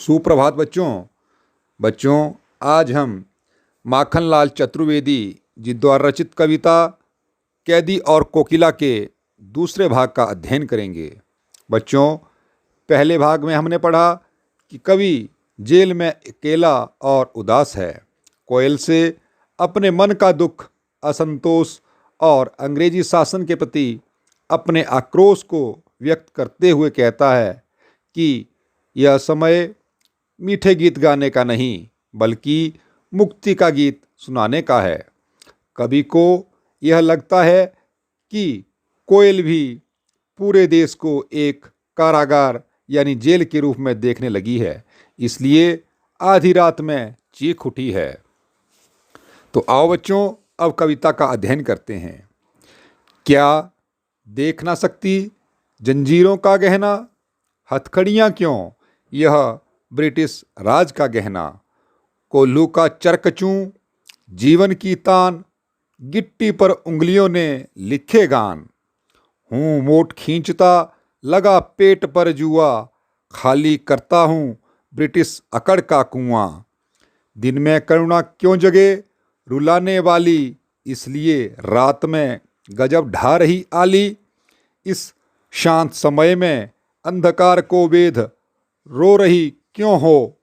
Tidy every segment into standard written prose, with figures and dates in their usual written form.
सुप्रभात बच्चों। बच्चों, आज हम माखनलाल चतुर्वेदी जी द्वारा रचित कविता कैदी और कोकिला के दूसरे भाग का अध्ययन करेंगे। बच्चों, पहले भाग में हमने पढ़ा कि कवि जेल में अकेला और उदास है। कोयल से अपने मन का दुख, असंतोष और अंग्रेजी शासन के प्रति अपने आक्रोश को व्यक्त करते हुए कहता है कि यह समय मीठे गीत गाने का नहीं बल्कि मुक्ति का गीत सुनाने का है। कवि को यह लगता है कि कोयल भी पूरे देश को एक कारागार यानी जेल के रूप में देखने लगी है, इसलिए आधी रात में चीख उठी है। तो आओ बच्चों, अब कविता का अध्ययन करते हैं। क्या देख ना सकती जंजीरों का गहना, हथकड़ियाँ क्यों यह ब्रिटिश राज का गहना। कोल्हू का चरकचूं जीवन की तान, गिट्टी पर उंगलियों ने लिखे गान। हूँ मोट खींचता लगा पेट पर जुआ, खाली करता हूँ ब्रिटिश अकड़ का कुआं। दिन में करुणा क्यों जगे रुलाने वाली, इसलिए रात में गजब ढा रही आली। इस शांत समय में अंधकार को वेध रो रही क्यों हो।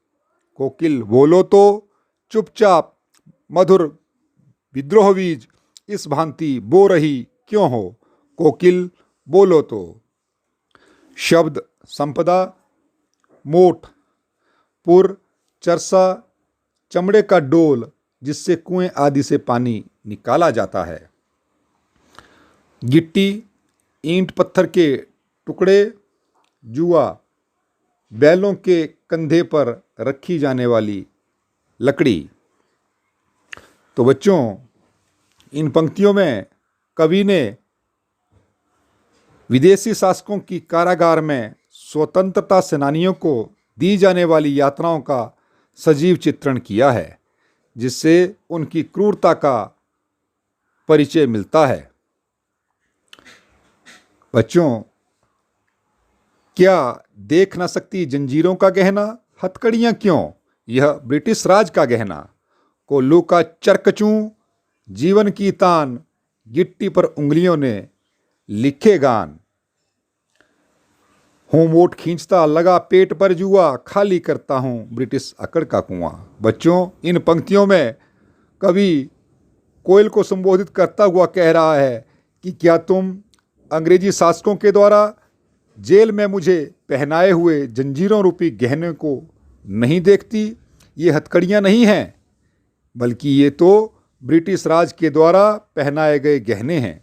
कोकिल बोलो तो चुपचाप मधुर विद्रोह बीज, इस भांति बो रही क्यों हो। कोकिल बोलो तो। शब्द संपदा मोठ, पुर चरसा चमड़े का डोल जिससे कुएं आदि से पानी निकाला जाता है। गिट्टी ईंट पत्थर के टुकड़े, जुआ बैलों के कंधे पर रखी जाने वाली लकड़ी। तो बच्चों, इन पंक्तियों में कवि ने विदेशी शासकों की कारागार में स्वतंत्रता सेनानियों को दी जाने वाली यातनाओं का सजीव चित्रण किया है, जिससे उनकी क्रूरता का परिचय मिलता है। बच्चों, क्या देख ना सकती जंजीरों का गहना, हथकड़ियाँ क्यों यह ब्रिटिश राज का गहना। कोल्हू का चरकचूं जीवन की तान, गिट्टी पर उंगलियों ने लिखे गान। हूँ मोट खींचता लगा पेट पर जुआ, खाली करता हूँ ब्रिटिश अकड़ का कुआं। बच्चों, इन पंक्तियों में कवि कोयल को संबोधित करता हुआ कह रहा है कि क्या तुम अंग्रेजी शासकों के द्वारा जेल में मुझे पहनाए हुए जंजीरों रूपी गहने को नहीं देखती। ये हथकड़ियाँ नहीं हैं, बल्कि ये तो ब्रिटिश राज के द्वारा पहनाए गए गहने हैं।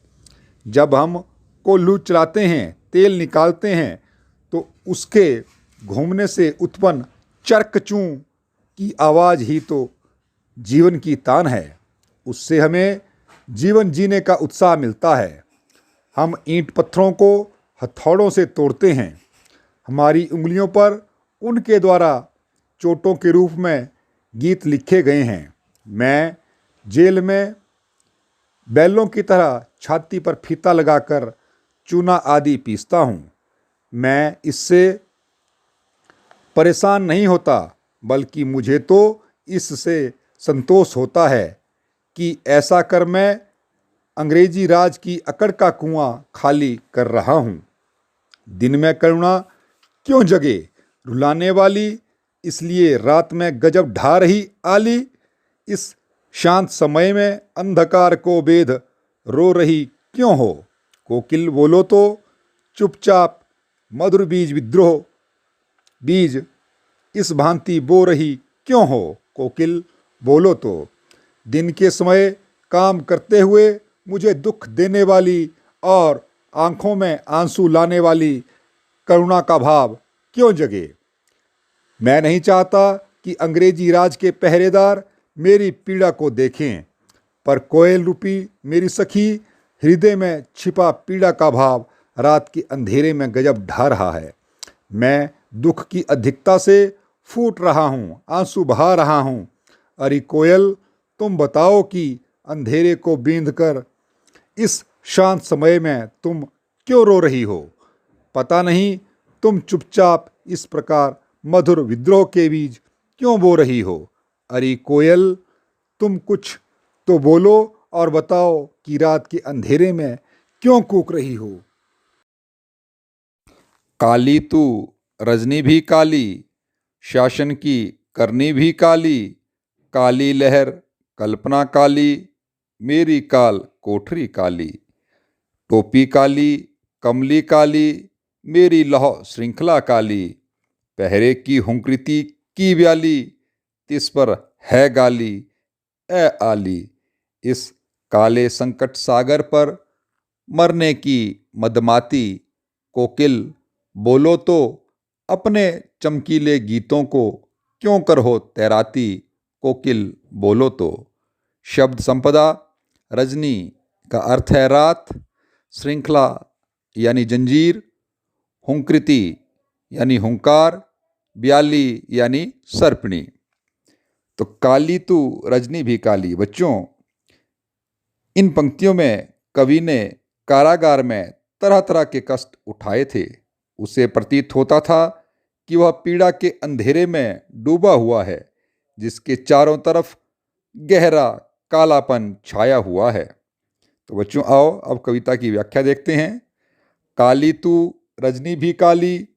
जब हम कोल्हू चलाते हैं, तेल निकालते हैं, तो उसके घूमने से उत्पन्न चरकचूं की आवाज़ ही तो जीवन की तान है। उससे हमें जीवन जीने का उत्साह मिलता है। हम ईंट पत्थरों को हथौड़ों से तोड़ते हैं। हमारी उंगलियों पर उनके द्वारा चोटों के रूप में गीत लिखे गए हैं। मैं जेल में बैलों की तरह छाती पर फीता लगाकर चूना आदि पीसता हूँ। मैं इससे परेशान नहीं होता, बल्कि मुझे तो इससे संतोष होता है कि ऐसा कर मैं अंग्रेजी राज की अकड़ का कुआं खाली कर रहा हूँ। दिन में करुणा क्यों जगे रुलाने वाली, इसलिए रात में गजब ढा रही आली। इस शांत समय में अंधकार को वेध रो रही क्यों हो। कोकिल बोलो तो चुपचाप मधुर बीज विद्रोह बीज, इस भांति बो रही क्यों हो। कोकिल बोलो तो। दिन के समय काम करते हुए मुझे दुख देने वाली और आंखों में आंसू लाने वाली करुणा का भाव क्यों जगे। मैं नहीं चाहता कि अंग्रेजी राज के पहरेदार मेरी पीड़ा को देखें, पर कोयल रूपी मेरी सखी हृदय में छिपा पीड़ा का भाव रात के अंधेरे में गजब ढा रहा है। मैं दुख की अधिकता से फूट रहा हूँ, आंसू बहा रहा हूँ। अरे कोयल, तुम बताओ कि अंधेरे को बींध कर इस शांत समय में तुम क्यों रो रही हो। पता नहीं तुम चुपचाप इस प्रकार मधुर विद्रोह के बीज क्यों बो रही हो? अरे कोयल, तुम कुछ तो बोलो और बताओ कि रात के अंधेरे में क्यों कूक रही हो? काली तू, रजनी भी काली, शासन की करनी भी काली, काली लहर कल्पना काली, मेरी काल कोठरी काली, टोपी काली, कमली काली, मेरी लौह श्रृंखला काली, पहरे की हुंकृति की ब्याली, तिस पर है गाली ए आली। इस काले संकट सागर पर मरने की मदमाती, कोकिल बोलो तो अपने चमकीले गीतों को क्यों कर हो तैराती, कोकिल बोलो तो। शब्द संपदा। रजनी का अर्थ है रात, श्रृंखला यानी जंजीर, हुंकृति यानी हुंकार, ब्याली यानी सर्पणी। तो काली तू, रजनी भी काली। बच्चों, इन पंक्तियों में कवि ने कारागार में तरह तरह के कष्ट उठाए थे। उसे प्रतीत होता था कि वह पीड़ा के अंधेरे में डूबा हुआ है, जिसके चारों तरफ गहरा कालापन छाया हुआ है। तो बच्चों, आओ अब कविता की व्याख्या देखते हैं। काली तू, रजनी भी काली,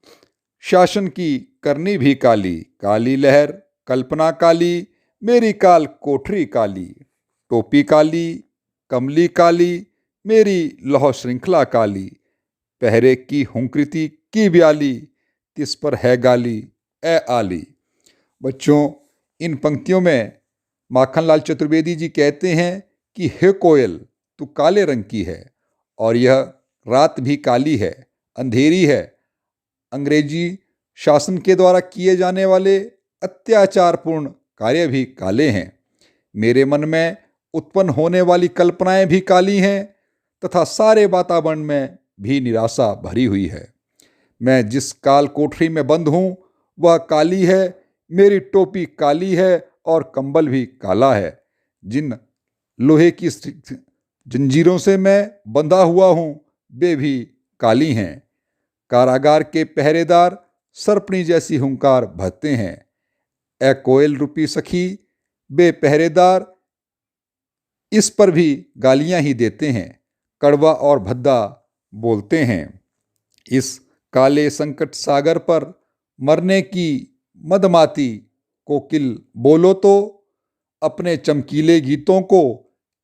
शासन की करनी भी काली, काली लहर कल्पना काली, मेरी काल कोठरी काली, टोपी काली, कमली काली, मेरी लौह श्रृंखला काली, पहरे की हुंकृति की ब्याली, तिस पर है गाली ए आली। बच्चों, इन पंक्तियों में माखनलाल चतुर्वेदी जी कहते हैं कि हे कोयल, तू काले रंग की है और यह रात भी काली है, अंधेरी है। अंग्रेजी शासन के द्वारा किए जाने वाले अत्याचारपूर्ण कार्य भी काले हैं। मेरे मन में उत्पन्न होने वाली कल्पनाएं भी काली हैं तथा सारे वातावरण में भी निराशा भरी हुई है। मैं जिस काल कोठरी में बंद हूँ वह काली है, मेरी टोपी काली है और कंबल भी काला है। जिन लोहे की जंजीरों से मैं बंधा हुआ हूँ वे भी काली हैं। कारागार के पहरेदार सर्पणी जैसी हुंकार भरते हैं। ए कोयल रूपी सखी, वे पहरेदार इस पर भी गालियां ही देते हैं, कड़वा और भद्दा बोलते हैं। इस काले संकट सागर पर मरने की मदमाती, कोकिल बोलो तो अपने चमकीले गीतों को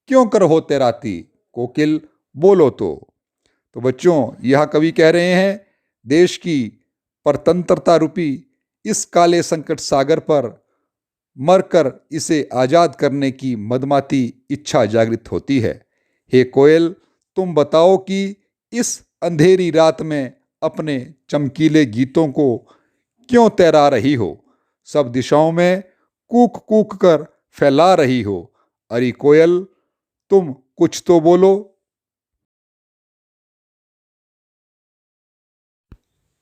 क्यों कर हो तैराती, कोकिल बोलो तो। तो बच्चों, यह कवि कह रहे हैं देश की परतंत्रता रूपी इस काले संकट सागर पर मरकर इसे आज़ाद करने की मदमाती इच्छा जागृत होती है। हे कोयल, तुम बताओ कि इस अंधेरी रात में अपने चमकीले गीतों को क्यों तैरा रही हो, सब दिशाओं में कूक कूक कर फैला रही हो। अरे कोयल, तुम कुछ तो बोलो।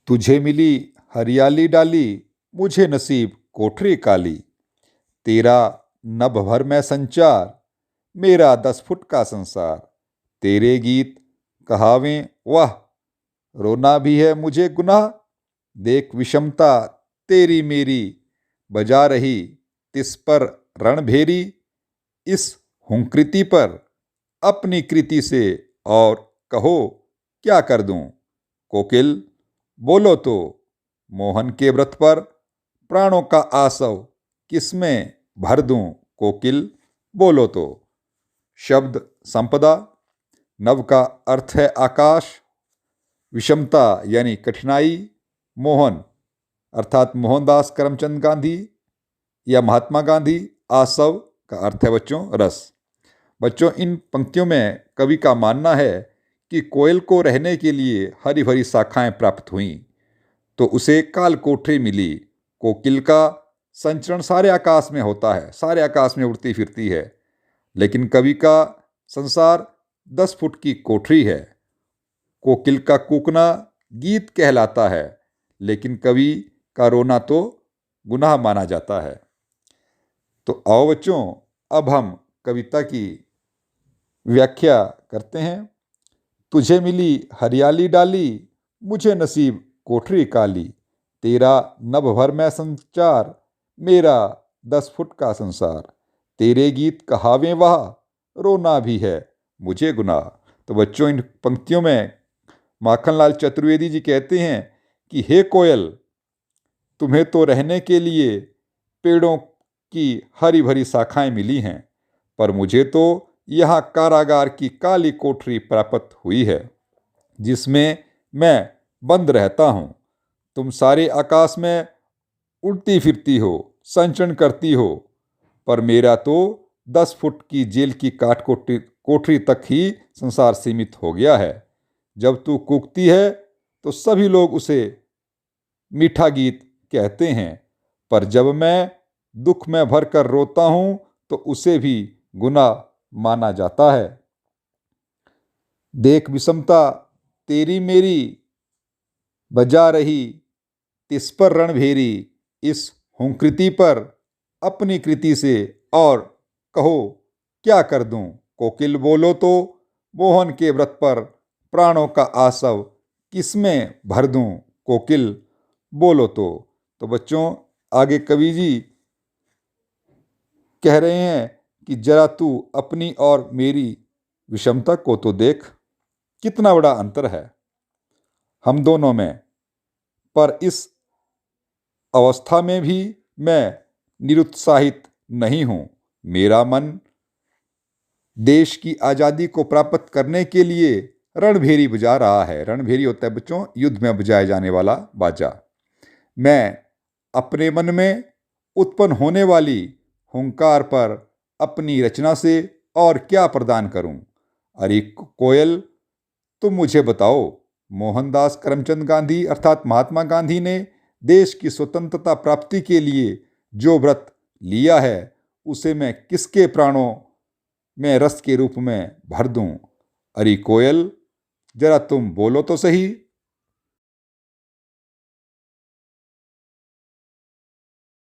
तुझे मिली हरियाली डाली, मुझे नसीब कोठरी काली, तेरा नभ भर में संचार, मेरा 10 फुट का संसार, तेरे गीत कहावें वाह, रोना भी है मुझे गुनाह, देख विषमता तेरी मेरी, बजा रही तिस पर रणभेरी, इस हुंकृति पर अपनी कृति से और कहो क्या कर दूं, कोकिल बोलो तो। मोहन के व्रत पर प्राणों का आसव किसमें भर दूं, कोकिल बोलो तो। शब्द संपदा। नव का अर्थ है आकाश, विषमता यानी कठिनाई, मोहन अर्थात मोहनदास करमचंद गांधी या महात्मा गांधी, आसव का अर्थ है बच्चों रस। बच्चों, इन पंक्तियों में कवि का मानना है कि कोयल को रहने के लिए हरी भरी शाखाएं प्राप्त हुईं तो उसे काल कोठरी मिली। कोकिल का संचरण सारे आकाश में होता है, सारे आकाश में उड़ती फिरती है, लेकिन कवि का संसार 10 फुट की कोठरी है। कोकिल का कूकना गीत कहलाता है, लेकिन कवि का रोना तो गुनाह माना जाता है। तो आओ बच्चों, अब हम कविता की व्याख्या करते हैं। तुझे मिली हरियाली डाली, मुझे नसीब कोठरी काली, तेरा नभ भर में संचार, मेरा 10 फुट का संसार। तेरे गीत कहावे वाह, रोना भी है मुझे गुनाह। तो बच्चों, इन पंक्तियों में माखनलाल चतुर्वेदी जी कहते हैं कि हे कोयल, तुम्हें तो रहने के लिए पेड़ों की हरी भरी शाखाएं मिली हैं, पर मुझे तो यहाँ कारागार की काली कोठरी प्राप्त हुई है, जिसमें मैं बंद रहता हूँ। तुम सारे आकाश में उड़ती फिरती हो, संचरण करती हो, पर मेरा तो 10 फुट की जेल की कोठरी तक ही संसार सीमित हो गया है। जब तू कूकती है तो सभी लोग उसे मीठा गीत कहते हैं, पर जब मैं दुख में भर कर रोता हूँ तो उसे भी गुनाह माना जाता है। देख विषमता तेरी मेरी, बजा रही तिस पर रणभेरी। इस हुंकृति पर अपनी कृति से और कहो क्या कर दूं। कोकिल बोलो तो मोहन के व्रत पर प्राणों का आसव किसमें भर दूं। कोकिल बोलो तो बच्चों, आगे कवि जी कह रहे हैं कि जरा तू अपनी और मेरी विषमता को तो देख, कितना बड़ा अंतर है हम दोनों में। पर इस अवस्था में भी मैं निरुत्साहित नहीं हूँ। मेरा मन देश की आज़ादी को प्राप्त करने के लिए रणभेरी बजा रहा है। रणभेरी होता है बच्चों युद्ध में बजाया जाने वाला बाजा। मैं अपने मन में उत्पन्न होने वाली हुंकार पर अपनी रचना से और क्या प्रदान करूं। अरे कोयल, तुम मुझे बताओ, मोहनदास करमचंद गांधी अर्थात महात्मा गांधी ने देश की स्वतंत्रता प्राप्ति के लिए जो व्रत लिया है, उसे मैं किसके प्राणों में रस के रूप में भर दूं। अरे कोयल, जरा तुम बोलो तो सही।